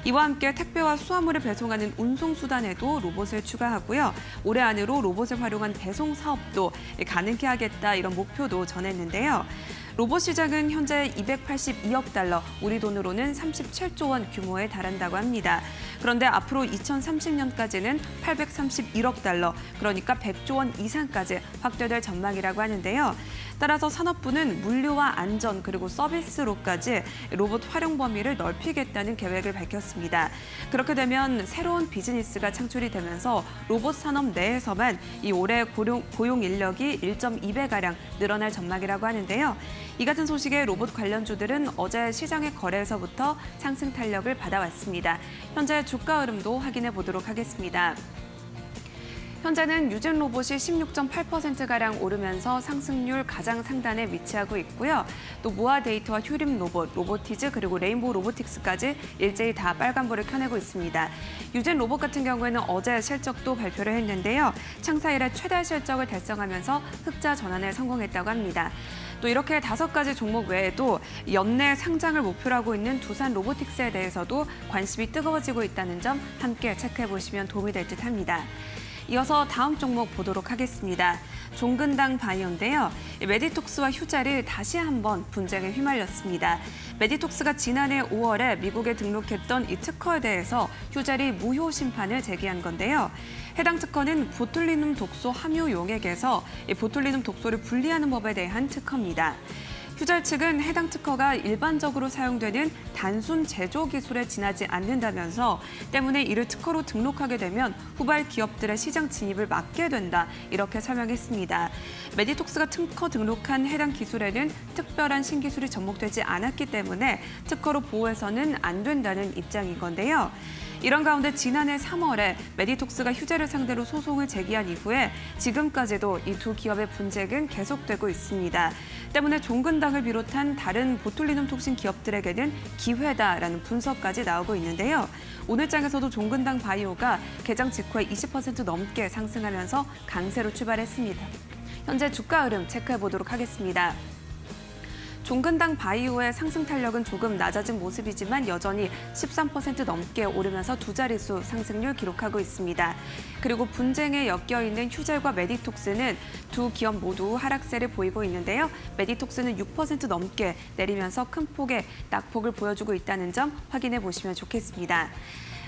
이와 함께 택배와 수화물을 배송하는 운송수단에도 로봇을 추가하고요. 올해 안으로 로봇을 활용한 배송 사업도 가능케 하겠다 이런 목표도 전했는데요. 로봇 시장은 현재 282억 달러, 우리 돈으로는 37조 원 규모에 달한다고 합니다. 그런데 앞으로 2030년까지는 831억 달러, 그러니까 100조 원 이상까지 확대될 전망이라고 하는데요. 따라서 산업부는 물류와 안전 그리고 서비스로까지 로봇 활용 범위를 넓히겠다는 계획을 밝혔습니다. 그렇게 되면 새로운 비즈니스가 창출이 되면서 로봇 산업 내에서만 이 올해 고용 인력이 1.2배가량 늘어날 전망이라고 하는데요. 이 같은 소식에 로봇 관련주들은 어제 시장의 거래에서부터 상승 탄력을 받아왔습니다. 현재 주가 흐름도 확인해 보도록 하겠습니다. 현재는 유진 로봇이 16.8%가량 오르면서 상승률 가장 상단에 위치하고 있고요. 또 무아 데이터와 휴림 로봇, 로보티즈 그리고 레인보우 로보틱스까지 일제히 다 빨간불을 켜내고 있습니다. 유진 로봇 같은 경우에는 어제 실적도 발표를 했는데요. 창사 이래 최대 실적을 달성하면서 흑자 전환에 성공했다고 합니다. 또 이렇게 5가지 종목 외에도 연내 상장을 목표로 하고 있는 두산 로보틱스에 대해서도 관심이 뜨거워지고 있다는 점 함께 체크해 보시면 도움이 될 듯합니다. 이어서 다음 종목 보도록 하겠습니다. 종근당 바이오인데요. 메디톡스와 휴자를 다시 한번 분쟁에 휘말렸습니다. 메디톡스가 지난해 5월에 미국에 등록했던 이 특허에 대해서 휴자리 무효 심판을 제기한 건데요. 해당 특허는 보툴리눔 독소 함유 용액에서 이 보툴리눔 독소를 분리하는 법에 대한 특허입니다. 휴잘 측은 해당 특허가 일반적으로 사용되는 단순 제조 기술에 지나지 않는다면서 때문에 이를 특허로 등록하게 되면 후발 기업들의 시장 진입을 막게 된다 이렇게 설명했습니다. 메디톡스가 특허 등록한 해당 기술에는 특별한 신기술이 접목되지 않았기 때문에 특허로 보호해서는 안 된다는 입장인 건데요. 이런 가운데 지난해 3월에 메디톡스가 휴재를 상대로 소송을 제기한 이후에 지금까지도 이 두 기업의 분쟁은 계속되고 있습니다. 때문에 종근당을 비롯한 다른 보툴리눔 톡신 기업들에게는 기회다라는 분석까지 나오고 있는데요. 오늘 장에서도 종근당 바이오가 개장 직후에 20% 넘게 상승하면서 강세로 출발했습니다. 현재 주가 흐름 체크해 보도록 하겠습니다. 종근당 바이오의 상승 탄력은 조금 낮아진 모습이지만 여전히 13% 넘게 오르면서 두 자릿수 상승률 기록하고 있습니다. 그리고 분쟁에 엮여있는 휴젤과 메디톡스는 두 기업 모두 하락세를 보이고 있는데요. 메디톡스는 6% 넘게 내리면서 큰 폭의 낙폭을 보여주고 있다는 점 확인해 보시면 좋겠습니다.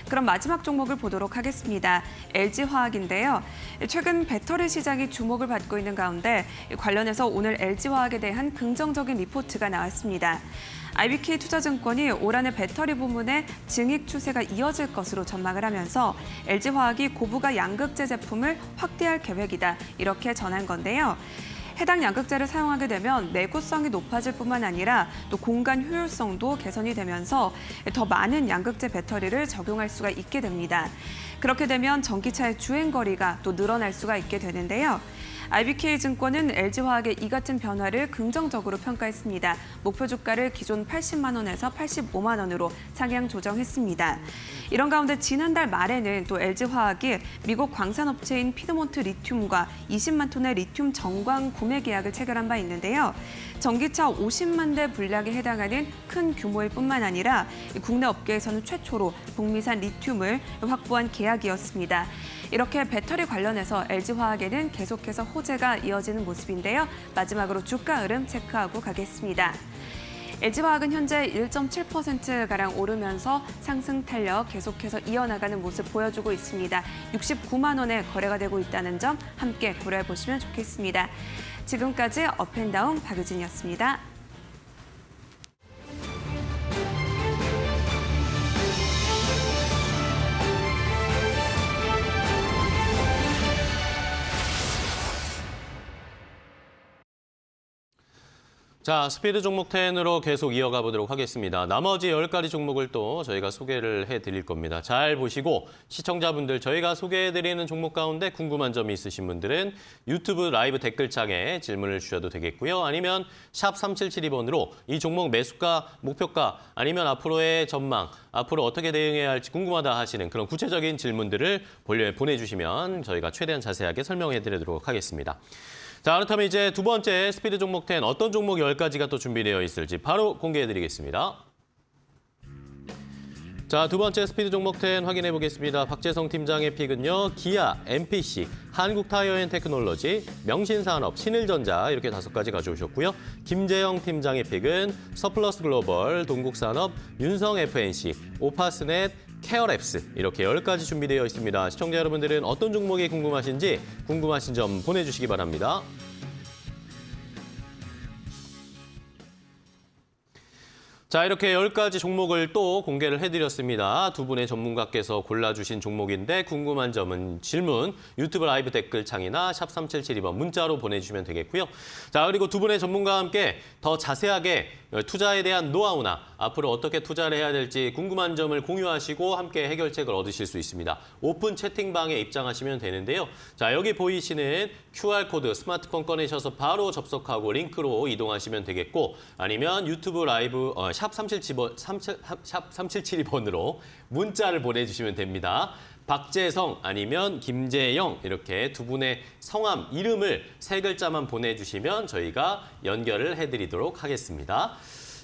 그럼 마지막 종목을 보도록 하겠습니다. LG화학인데요. 최근 배터리 시장이 주목을 받고 있는 가운데 관련해서 오늘 LG화학에 대한 긍정적인 리포트가 나왔습니다. IBK 투자증권이 올 한해 배터리 부문의 증액 추세가 이어질 것으로 전망을 하면서 LG화학이 고부가 양극재 제품을 확대할 계획이다 이렇게 전한 건데요. 해당 양극재를 사용하게 되면 내구성이 높아질 뿐만 아니라 또 공간 효율성도 개선이 되면서 더 많은 양극재 배터리를 적용할 수가 있게 됩니다. 그렇게 되면 전기차의 주행거리가 또 늘어날 수가 있게 되는데요. IBK증권은 LG화학의 이 같은 변화를 긍정적으로 평가했습니다. 목표 주가를 기존 80만 원에서 85만 원으로 상향 조정했습니다. 이런 가운데 지난달 말에는 또 LG화학이 미국 광산업체인 피드몬트 리튬과 20만 톤의 리튬 정광 구매 계약을 체결한 바 있는데요. 전기차 50만 대 분량에 해당하는 큰 규모일 뿐만 아니라 국내 업계에서는 최초로 북미산 리튬을 확보한 계약이었습니다. 이렇게 배터리 관련해서 LG화학에는 계속해서 호재가 이어지는 모습인데요. 마지막으로 주가 흐름 체크하고 가겠습니다. LG화학은 현재 1.7%가량 오르면서 상승 탄력 계속해서 이어나가는 모습 보여주고 있습니다. 69만 원에 거래가 되고 있다는 점 함께 고려해 보시면 좋겠습니다. 지금까지 업앤다운 박유진이었습니다. 자, 스피드 종목 10으로 계속 이어가 보도록 하겠습니다. 나머지 10가지 종목을 또 저희가 소개를 해드릴 겁니다. 잘 보시고 시청자분들 저희가 소개해드리는 종목 가운데 궁금한 점이 있으신 분들은 유튜브 라이브 댓글창에 질문을 주셔도 되겠고요. 아니면 샵 3772번으로 이 종목 매수가, 목표가 아니면 앞으로의 전망, 앞으로 어떻게 대응해야 할지 궁금하다 하시는 그런 구체적인 질문들을 보내주시면 저희가 최대한 자세하게 설명해드리도록 하겠습니다. 자, 그렇다면 이제 두 번째 스피드 종목 10 어떤 종목 10가지가 또 준비되어 있을지 바로 공개해드리겠습니다. 자, 두 번째 스피드 종목 10 확인해 보겠습니다. 박재성 팀장의 픽은요. 기아, MPC, 한국타이어앤테크놀로지, 명신산업, 신일전자 이렇게 5가지 가져오셨고요. 김재영 팀장의 픽은 서플러스 글로벌, 동국산업, 윤성 FNC, 오파스넷, 케어랩스 이렇게 10가지 준비되어 있습니다. 시청자 여러분들은 어떤 종목이 궁금하신지 궁금하신 점 보내주시기 바랍니다. 자, 이렇게 10가지 종목을 또 공개를 해드렸습니다. 두 분의 전문가께서 골라주신 종목인데 궁금한 점은 질문, 유튜브 라이브 댓글창이나 샵 3772번 문자로 보내주시면 되겠고요. 자, 그리고 두 분의 전문가와 함께 더 자세하게 투자에 대한 노하우나 앞으로 어떻게 투자를 해야 될지 궁금한 점을 공유하시고 함께 해결책을 얻으실 수 있습니다. 오픈 채팅방에 입장하시면 되는데요. 자, 여기 보이시는 QR코드 스마트폰 꺼내셔서 바로 접속하고 링크로 이동하시면 되겠고 아니면 유튜브 라이브 샵 3772번으로 문자를 보내주시면 됩니다. 박재성 아니면 김재영 이렇게 두 분의 성함, 이름을 3글자만 보내주시면 저희가 연결을 해드리도록 하겠습니다.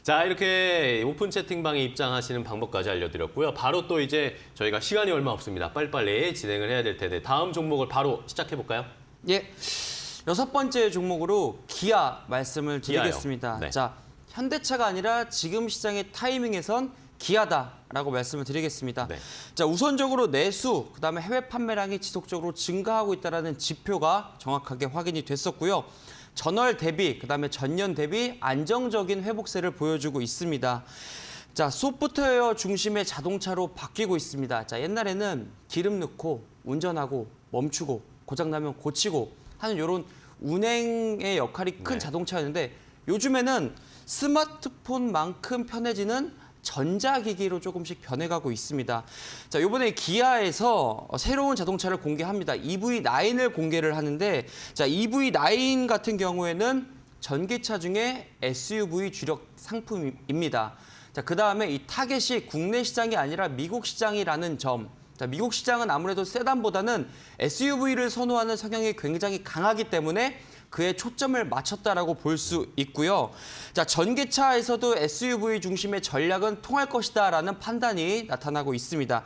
자, 이렇게 오픈 채팅방에 입장하시는 방법까지 알려드렸고요. 바로 또 이제 저희가 시간이 얼마 없습니다. 빨리빨리 진행을 해야 될 텐데 다음 종목을 바로 시작해볼까요? 예, 6번째 종목으로 기아 말씀을 드리겠습니다. 네. 자, 현대차가 아니라 지금 시장의 타이밍에선 기아다라고 말씀을 드리겠습니다. 네. 자, 우선적으로 내수, 그다음에 해외 판매량이 지속적으로 증가하고 있다는 지표가 정확하게 확인이 됐었고요. 전월 대비, 그다음에 전년 대비 안정적인 회복세를 보여주고 있습니다. 자, 소프트웨어 중심의 자동차로 바뀌고 있습니다. 자, 옛날에는 기름 넣고 운전하고 멈추고 고장나면 고치고 하는 이런 운행의 역할이 큰 네. 자동차였는데 요즘에는 스마트폰만큼 편해지는 전자기기로 조금씩 변해가고 있습니다. 자, 이번에 기아에서 새로운 자동차를 공개합니다. EV9을 공개를 하는데, 자, EV9 같은 경우에는 전기차 중에 SUV 주력 상품입니다. 자, 그 다음에 이 타겟이 국내 시장이 아니라 미국 시장이라는 점. 자, 미국 시장은 아무래도 세단보다는 SUV를 선호하는 성향이 굉장히 강하기 때문에 그에 초점을 맞췄다라고 볼 수 있고요. 자, 전기차에서도 SUV 중심의 전략은 통할 것이다라는 판단이 나타나고 있습니다.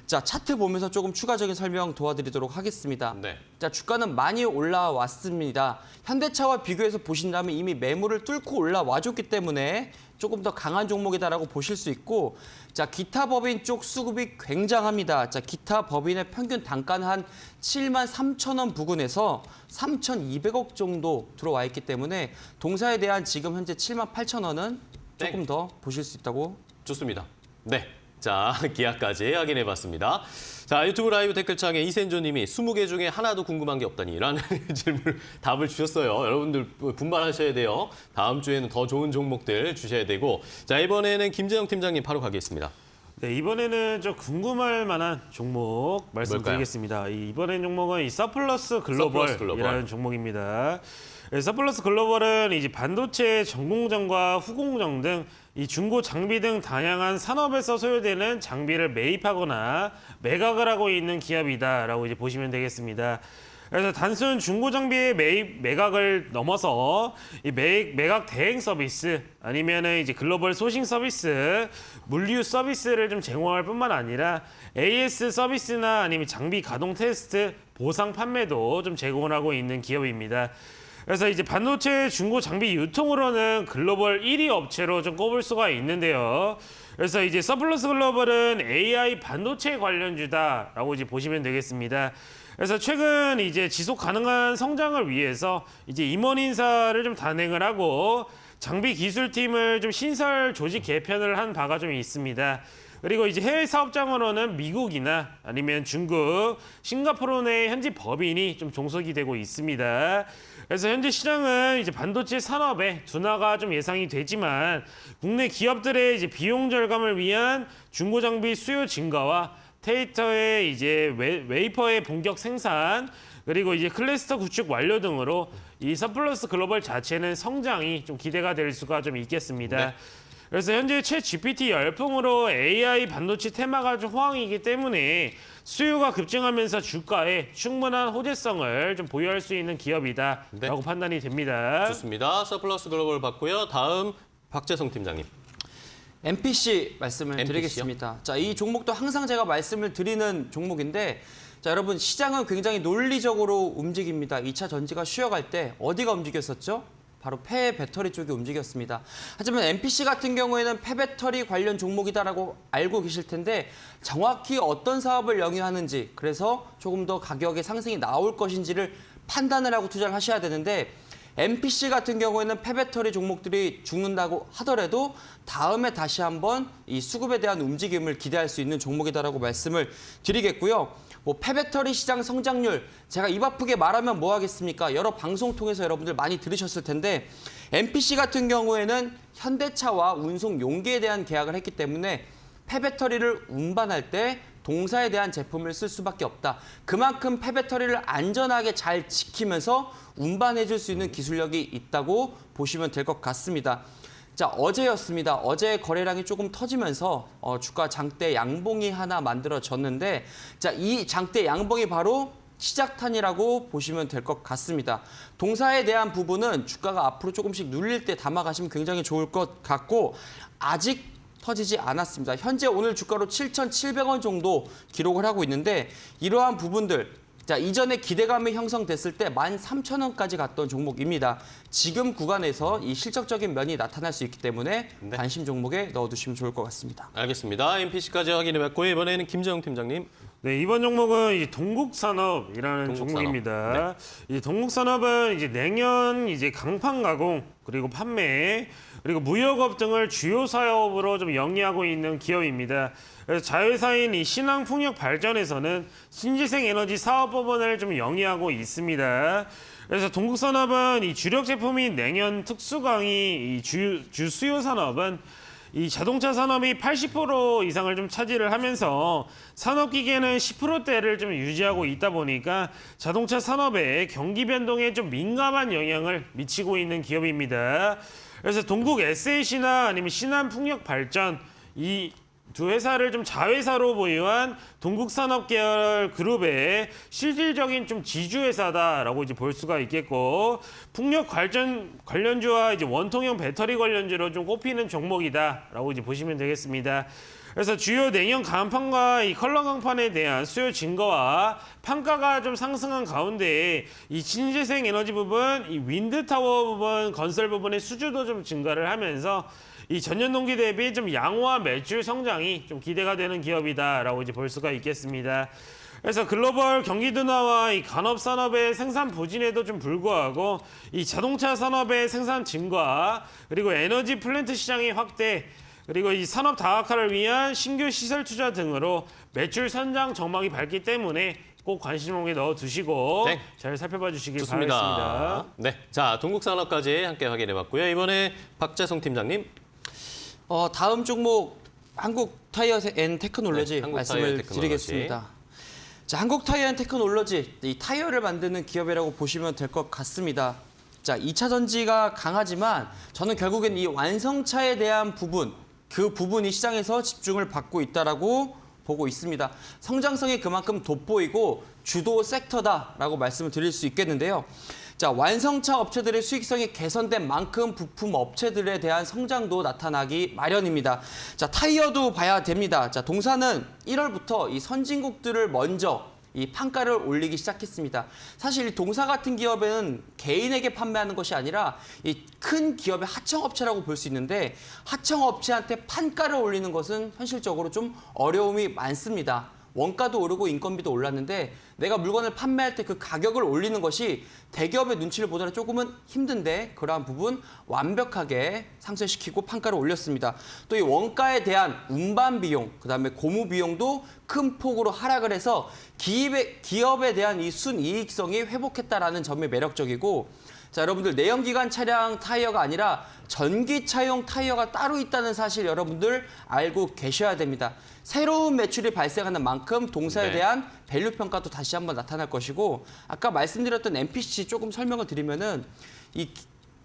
자, 차트 보면서 조금 추가적인 설명 도와드리도록 하겠습니다. 네. 자, 주가는 많이 올라왔습니다. 현대차와 비교해서 보신다면 이미 매물을 뚫고 올라와줬기 때문에 조금 더 강한 종목이다라고 보실 수 있고, 자, 기타 법인 쪽 수급이 굉장합니다. 자, 기타 법인의 평균 단가는 한 7만 3천 원 부근에서 3,200억 정도 들어와 있기 때문에 동사에 대한 지금 현재 7만 8천 원은 조금 더 보실 수 있다고. 좋습니다. 네. 자, 기아까지 확인해봤습니다. 자, 유튜브 라이브 댓글창에 이센조 님이 20개 중에 하나도 궁금한 게 없다니 라는 질문을 답을 주셨어요. 여러분들 분발하셔야 돼요. 다음 주에는 더 좋은 종목들 주셔야 되고. 자, 이번에는 김재영 팀장님 바로 가겠습니다. 네, 이번에는 좀 궁금할 만한 종목 말씀드리겠습니다. 이번엔 종목은 이 서플러스 글로벌이라는 종목입니다. 네, 서플러스 글로벌은 이제 반도체 전공정과 후공정 등 이 중고 장비 등 다양한 산업에서 소요되는 장비를 매입하거나 매각을 하고 있는 기업이다라고 이제 보시면 되겠습니다. 그래서 단순 중고 장비의 매각을 넘어서 이 매각 대행 서비스 아니면은 이제 글로벌 소싱 서비스, 물류 서비스를 좀 제공할 뿐만 아니라 AS 서비스나 아니면 장비 가동 테스트, 보상 판매도 좀 제공을 하고 있는 기업입니다. 그래서 이제 반도체 중고 장비 유통으로는 글로벌 1위 업체로 좀 꼽을 수가 있는데요. 그래서 이제 서플러스 글로벌은 AI 반도체 관련주다라고 이제 보시면 되겠습니다. 그래서 최근 이제 지속 가능한 성장을 위해서 이제 임원 인사를 좀 단행을 하고 장비 기술팀을 좀 신설 조직 개편을 한 바가 좀 있습니다. 그리고 이제 해외 사업장으로는 미국이나 아니면 중국, 싱가포르 내 현지 법인이 좀 종속이 되고 있습니다. 그래서 현재 시장은 이제 반도체 산업의 둔화가 좀 예상이 되지만 국내 기업들의 이제 비용 절감을 위한 중고 장비 수요 증가와 테이터의 이제 웨이퍼의 본격 생산 그리고 이제 클러스터 구축 완료 등으로 이 서플러스 글로벌 자체는 성장이 좀 기대가 될 수가 좀 있겠습니다. 네. 그래서 현재 챗 GPT 열풍으로 AI 반도체 테마가 좀 호황이기 때문에 수요가 급증하면서 주가에 충분한 호재성을 좀 보유할 수 있는 기업이다라고 네. 판단이 됩니다. 좋습니다. 서플러스 글로벌 봤고요. 다음 박재성 팀장님. MPC 말씀을 MPC 요? 드리겠습니다. 자, 이 종목도 항상 제가 말씀을 드리는 종목인데 자, 여러분 시장은 굉장히 논리적으로 움직입니다. 2차 전지가 쉬어갈 때 어디가 움직였었죠? 바로 폐 배터리 쪽이 움직였습니다. 하지만 MPC 같은 경우에는 폐 배터리 관련 종목이다라고 알고 계실 텐데 정확히 어떤 사업을 영위하는지 그래서 조금 더 가격의 상승이 나올 것인지를 판단을 하고 투자를 하셔야 되는데 MPC 같은 경우에는 폐배터리 종목들이 죽는다고 하더라도 다음에 다시 한번 이 수급에 대한 움직임을 기대할 수 있는 종목이다라고 말씀을 드리겠고요. 뭐 폐배터리 시장 성장률 제가 입 아프게 말하면 뭐 하겠습니까? 여러 방송 통해서 여러분들 많이 들으셨을 텐데 MPC 같은 경우에는 현대차와 운송 용기에 대한 계약을 했기 때문에 폐배터리를 운반할 때 동사에 대한 제품을 쓸 수밖에 없다. 그만큼 폐배터리를 안전하게 잘 지키면서 운반해줄 수 있는 기술력이 있다고 보시면 될 것 같습니다. 자, 어제였습니다. 어제 거래량이 조금 터지면서 주가 장대 양봉이 하나 만들어졌는데 자, 이 장대 양봉이 바로 시작탄이라고 보시면 될 것 같습니다. 동사에 대한 부분은 주가가 앞으로 조금씩 눌릴 때 담아가시면 굉장히 좋을 것 같고 아직 터지지 않았습니다. 현재 오늘 주가로 7,700원 정도 기록을 하고 있는데 이러한 부분들 자, 이전에 기대감이 형성됐을 때 13,000원까지 갔던 종목입니다. 지금 구간에서 이 실적적인 면이 나타날 수 있기 때문에 네. 관심 종목에 넣어두시면 좋을 것 같습니다. 알겠습니다. MPC까지 확인해봤고요. 이번에는 김재영 팀장님. 네, 이번 종목은 이 동국산업이라는 종목입니다. 이 동국산업은 이제 냉연 이제 강판 가공 그리고 판매 그리고 무역업 등을 주요 사업으로 좀 영위하고 있는 기업입니다. 그래서 자회사인 이 신항풍력 발전에서는 신재생 에너지 사업 부분을 좀 영위하고 있습니다. 그래서 동국산업은 이 주력 제품인 냉연 특수광이 이 주 수요 산업은 이 자동차 산업이 80% 이상을 좀 차지를 하면서 산업기계는 10%대를 좀 유지하고 있다 보니까 자동차 산업의 경기 변동에 좀 민감한 영향을 미치고 있는 기업입니다. 그래서 동국 SAC나 아니면 신한풍력발전 이 두 회사를 좀 자회사로 보유한 동국산업 계열 그룹의 실질적인 좀 지주회사다라고 이제 볼 수가 있겠고 풍력 관련주와 이제 원통형 배터리 관련주로 좀 꼽히는 종목이다라고 이제 보시면 되겠습니다. 그래서 주요 냉연 강판과 이 컬러 강판에 대한 수요 증가와 판가가 좀 상승한 가운데 이 신재생 에너지 부분, 이 윈드 타워 부분, 건설 부분의 수주도 좀 증가를 하면서 이 전년 동기 대비 좀 양호한 매출 성장이 좀 기대가 되는 기업이다라고 이제 볼 수가 있겠습니다. 그래서 글로벌 경기 둔화와 이 간업 산업의 생산 부진에도 좀 불구하고 이 자동차 산업의 생산 증가 그리고 에너지 플랜트 시장의 확대 그리고 이 산업 다각화를 위한 신규 시설 투자 등으로 매출 선장 전망이 밝기 때문에 꼭 관심 종목에 넣어두시고 네. 잘 살펴봐 주시길 좋습니다. 바라겠습니다. 네, 자 동국산업까지 함께 확인해봤고요. 이번에 박재성 팀장님. 다음 종목 한국 타이어 앤 테크놀로지 네, 한국 타이어 말씀을 테크놀로지. 드리겠습니다. 자, 한국 타이어 앤 테크놀로지, 이 타이어를 만드는 기업이라고 보시면 될 것 같습니다. 자, 2차 전지가 강하지만 저는 결국엔 이 완성차에 대한 부분, 그 부분이 시장에서 집중을 받고 있다라고 보고 있습니다. 성장성이 그만큼 돋보이고 주도 섹터다라고 말씀을 드릴 수 있겠는데요. 자, 완성차 업체들의 수익성이 개선된 만큼 부품 업체들에 대한 성장도 나타나기 마련입니다. 자, 타이어도 봐야 됩니다. 자, 동사는 1월부터 이 선진국들을 먼저 이 판가를 올리기 시작했습니다. 사실 이 동사 같은 기업은 개인에게 판매하는 것이 아니라 이 큰 기업의 하청업체라고 볼 수 있는데 하청업체한테 판가를 올리는 것은 현실적으로 좀 어려움이 많습니다. 원가도 오르고 인건비도 올랐는데 내가 물건을 판매할 때 그 가격을 올리는 것이 대기업의 눈치를 보더라 조금은 힘든데 그러한 부분 완벽하게 상쇄시키고 판가를 올렸습니다. 또 이 원가에 대한 운반 비용, 그다음에 고무 비용도 큰 폭으로 하락을 해서 기업에 대한 이 순이익성이 회복했다라는 점이 매력적이고 자, 여러분들 내연기관 차량 타이어가 아니라 전기차용 타이어가 따로 있다는 사실 여러분들 알고 계셔야 됩니다. 새로운 매출이 발생하는 만큼 동사에 네. 대한 밸류 평가도 다시 한번 나타날 것이고 아까 말씀드렸던 MPC 조금 설명을 드리면은 이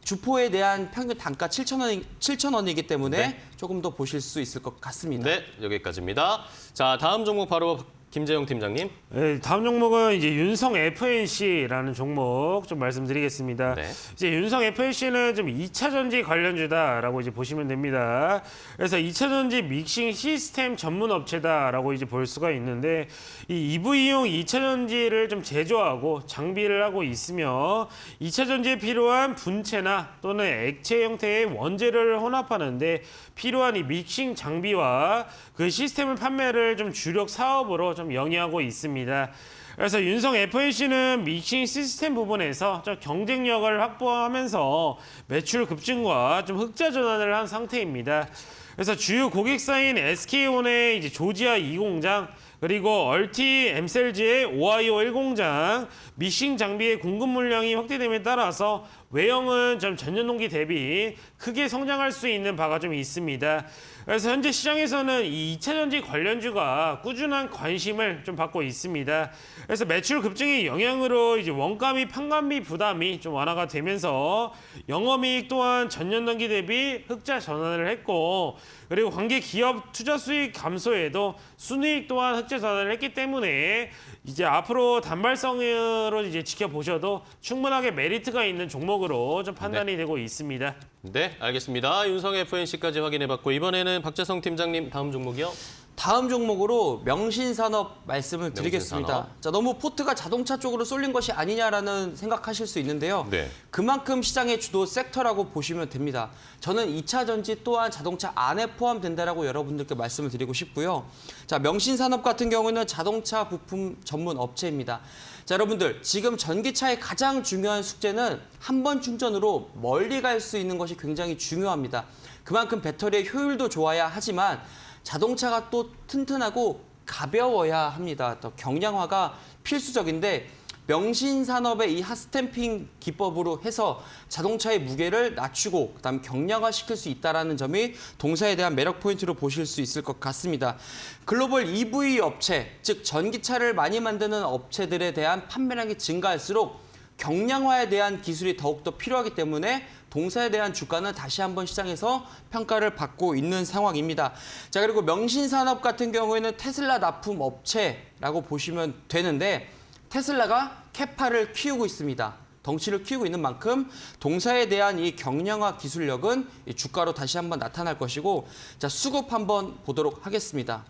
주포에 대한 평균 단가 7,000원이기 때문에 네. 조금 더 보실 수 있을 것 같습니다. 네, 여기까지입니다. 자, 다음 종목 바로 김재영 팀장님. 네, 다음 종목은 이제 윤성 FNC라는 종목 좀 말씀드리겠습니다. 네. 이제 윤성 FNC는 좀 2차 전지 관련주다라고 이제 보시면 됩니다. 그래서 2차 전지 믹싱 시스템 전문 업체다라고 이제 볼 수가 있는데 이 EV용 2차 전지를 좀 제조하고 장비를 하고 있으며 2차 전지에 필요한 분체나 또는 액체 형태의 원재료를 혼합하는데 필요한 이 믹싱 장비와 그 시스템을 판매를 좀 주력 사업으로 좀 영위하고 있습니다. 그래서 윤성 FNC는 믹싱 시스템 부분에서 좀 경쟁력을 확보하면서 매출 급증과 좀 흑자 전환을 한 상태입니다. 그래서 주요 고객사인 SK온의 이제 조지아 2공장 그리고 얼티 엠셀지의 오하이오 1공장 믹싱 장비의 공급 물량이 확대됨에 따라서 외형은 좀 전년 동기 대비 크게 성장할 수 있는 바가 좀 있습니다. 그래서 현재 시장에서는 이 2차 전지 관련주가 꾸준한 관심을 좀 받고 있습니다. 그래서 매출 급증의 영향으로 이제 원가 및 판관비 부담이 좀 완화가 되면서 영업이익 또한 전년 동기 대비 흑자 전환을 했고 그리고 관계 기업 투자 수익 감소에도 순이익 또한 흑자 전환을 했기 때문에 이제 앞으로 단발성으로 이제 지켜보셔도 충분하게 메리트가 있는 종목으로 좀 판단이 되고 있습니다. 네, 알겠습니다. 윤성 FNC까지 확인해봤고 이번에는 박재성 팀장님 다음 종목이요. 다음 종목으로 명신산업 말씀을 드리겠습니다. 명신산업. 자, 너무 포트가 자동차 쪽으로 쏠린 것이 아니냐라는 생각하실 수 있는데요. 네. 그만큼 시장의 주도 섹터라고 보시면 됩니다. 저는 2차 전지 또한 자동차 안에 포함된다라고 여러분들께 말씀을 드리고 싶고요. 자, 명신산업 같은 경우는 자동차 부품 전문 업체입니다. 자, 여러분들 지금 전기차의 가장 중요한 숙제는 한 번 충전으로 멀리 갈 수 있는 것이 굉장히 중요합니다. 그만큼 배터리의 효율도 좋아야 하지만 자동차가 또 튼튼하고 가벼워야 합니다. 또 경량화가 필수적인데 명신산업의 이 핫스탬핑 기법으로 해서 자동차의 무게를 낮추고 그다음 경량화시킬 수 있다는 점이 동사에 대한 매력 포인트로 보실 수 있을 것 같습니다. 글로벌 EV 업체, 즉 전기차를 많이 만드는 업체들에 대한 판매량이 증가할수록 경량화에 대한 기술이 더욱더 필요하기 때문에 동사에 대한 주가는 다시 한번 시장에서 평가를 받고 있는 상황입니다. 자, 그리고 명신산업 같은 경우에는 테슬라 납품 업체라고 보시면 되는데 테슬라가 캐파를 키우고 있습니다. 덩치를 키우고 있는 만큼 동사에 대한 이 경량화 기술력은 이 주가로 다시 한번 나타날 것이고 자, 수급 한번 보도록 하겠습니다.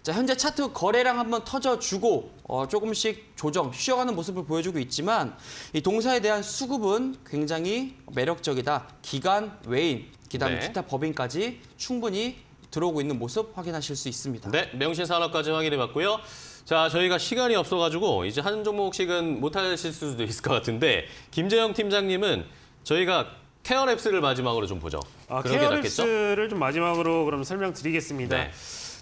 자, 현재 차트 거래량 한번 터져주고 조금씩 조정, 쉬어가는 모습을 보여주고 있지만 이 동사에 대한 수급은 굉장히 매력적이다. 기관, 외인, 그다음에 네. 기타 법인까지 충분히 들어오고 있는 모습 확인하실 수 있습니다. 네, 명신산업까지 확인해봤고요. 자, 저희가 시간이 없어가지고 이제 한 종목씩은 못하실 수도 있을 것 같은데 김재영 팀장님은 저희가 케어랩스를 마지막으로 좀 보죠. 그런 게 낫겠죠? 케어랩스를 좀 마지막으로 그럼 설명드리겠습니다. 네.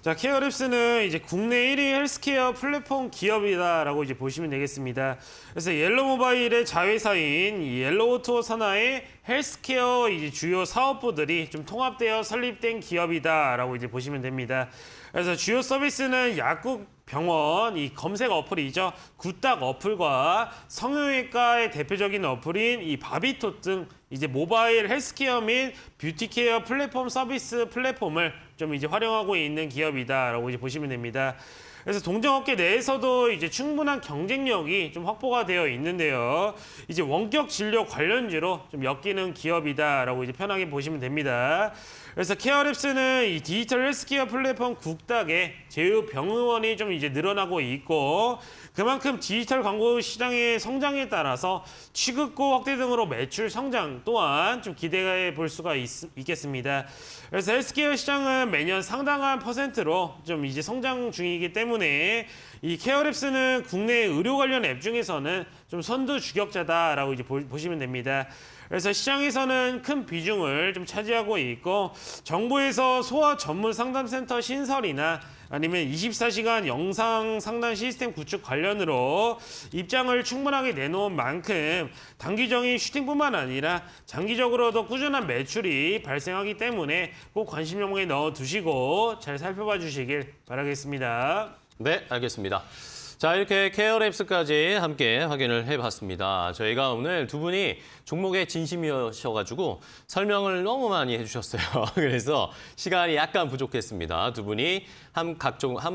자, 케어랩스는 이제 국내 1위 헬스케어 플랫폼 기업이다라고 이제 보시면 되겠습니다. 그래서 옐로모바일의 자회사인 이 옐로우투어 산하의 헬스케어 이제 주요 사업부들이 좀 통합되어 설립된 기업이다라고 이제 보시면 됩니다. 그래서 주요 서비스는 약국, 병원, 이 검색 어플이죠. 굿닥 어플과 성형외과의 대표적인 어플인 이 바비토 등 이제 모바일 헬스케어 및 뷰티케어 플랫폼 서비스 플랫폼을 좀 이제 활용하고 있는 기업이다라고 이제 보시면 됩니다. 그래서 동종업계 내에서도 이제 충분한 경쟁력이 좀 확보가 되어 있는데요. 이제 원격 진료 관련주로 좀 엮이는 기업이다라고 이제 편하게 보시면 됩니다. 그래서 케어랩스는 이 디지털 헬스케어 플랫폼 굿닥의 제휴 병의원이 좀 이제 늘어나고 있고 그만큼 디지털 광고 시장의 성장에 따라서 취급고 확대 등으로 매출 성장 또한 좀 기대해 볼 수가 있겠습니다. 그래서 헬스케어 시장은 매년 상당한 퍼센트로 좀 이제 성장 중이기 때문에 이 케어랩스는 국내 의료 관련 앱 중에서는 좀 선두 주격자다라고 이제 보시면 됩니다. 그래서 시장에서는 큰 비중을 좀 차지하고 있고 정부에서 소아 전문 상담센터 신설이나 아니면 24시간 영상 상담 시스템 구축 관련으로 입장을 충분하게 내놓은 만큼 단기적인 슈팅뿐만 아니라 장기적으로도 꾸준한 매출이 발생하기 때문에 꼭 관심 영역에 넣어두시고 잘 살펴봐 주시길 바라겠습니다. 네, 알겠습니다. 자, 이렇게 케어랩스까지 함께 확인을 해봤습니다. 저희가 오늘 두 분이 종목에 진심이셔가지고 설명을 너무 많이 해주셨어요. 그래서 시간이 약간 부족했습니다. 두 분이 한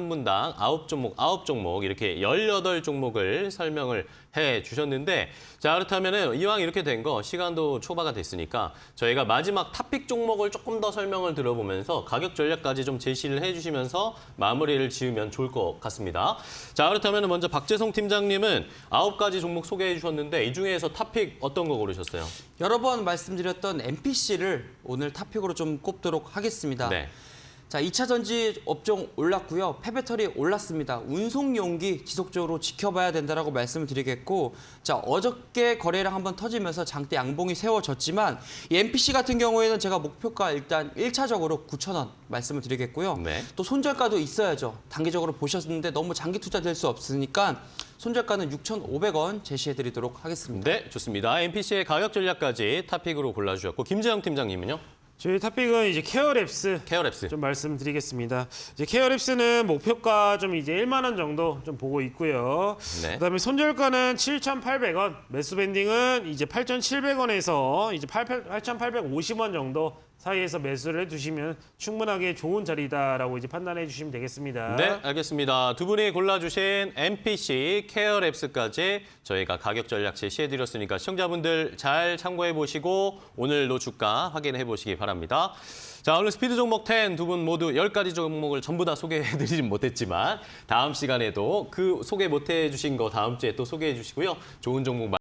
분당 9종목 이렇게 18종목을 설명을 해주셨는데 자, 그렇다면은 이왕 이렇게 된 거 시간도 초과가 됐으니까 저희가 마지막 탑픽 종목을 조금 더 설명을 들어보면서 가격 전략까지 좀 제시를 해주시면서 마무리를 지으면 좋을 것 같습니다. 자, 그렇다면 먼저 박재성 팀장님은 9가지 종목 소개해 주셨는데 이 중에서 탑픽 어떤 거 고르셨어요? 여러 번 말씀드렸던 MPC를 오늘 탑픽으로 좀 꼽도록 하겠습니다. 네. 자, 2차 전지 업종 올랐고요. 폐배터리 올랐습니다. 운송용기 지속적으로 지켜봐야 된다라고 말씀을 드리겠고 자, 어저께 거래량 한번 터지면서 장대 양봉이 세워졌지만 이 MPC 같은 경우에는 제가 목표가 일단 1차적으로 9,000원 말씀을 드리겠고요. 네. 또 손절가도 있어야죠. 단기적으로 보셨는데 너무 장기 투자될 수 없으니까 손절가는 6,500원 제시해드리도록 하겠습니다. 네, 좋습니다. MPC의 가격 전략까지 탑픽으로 골라주셨고 김재영 팀장님은요? 저희 탑픽은 이제 케어랩스. 좀 말씀드리겠습니다. 이제 케어랩스는 목표가 좀 이제 1만 원 정도 좀 보고 있고요. 네. 그다음에 손절가는 7,800원, 매수 밴딩은 이제 8,700원에서 이제 8,850원 정도 사이에서 매수를 해두시면 충분하게 좋은 자리다라고 이제 판단해 주시면 되겠습니다. 네, 알겠습니다. 두 분이 골라주신 MPC, 케어랩스까지 저희가 가격 전략 제시해드렸으니까 시청자분들 잘 참고해 보시고 오늘도 주가 확인해 보시기 바랍니다. 자, 오늘 스피드 종목 10 두 분 모두 10가지 종목을 전부 다 소개해드리진 못했지만 다음 시간에도 그 소개 못해 주신 거 다음 주에 또 소개해 주시고요. 좋은 종목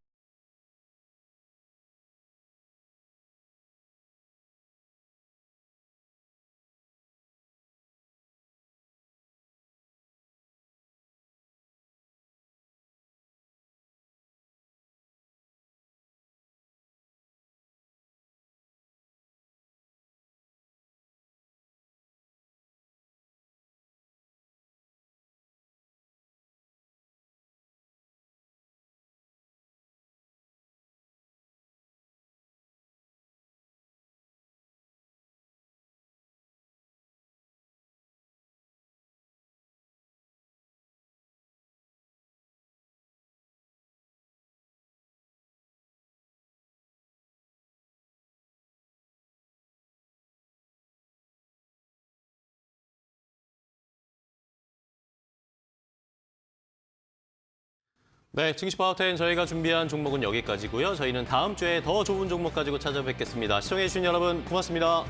네, 증시 파워텐 저희가 준비한 종목은 여기까지고요. 저희는 다음 주에 더 좋은 종목 가지고 찾아뵙겠습니다. 시청해주신 여러분 고맙습니다.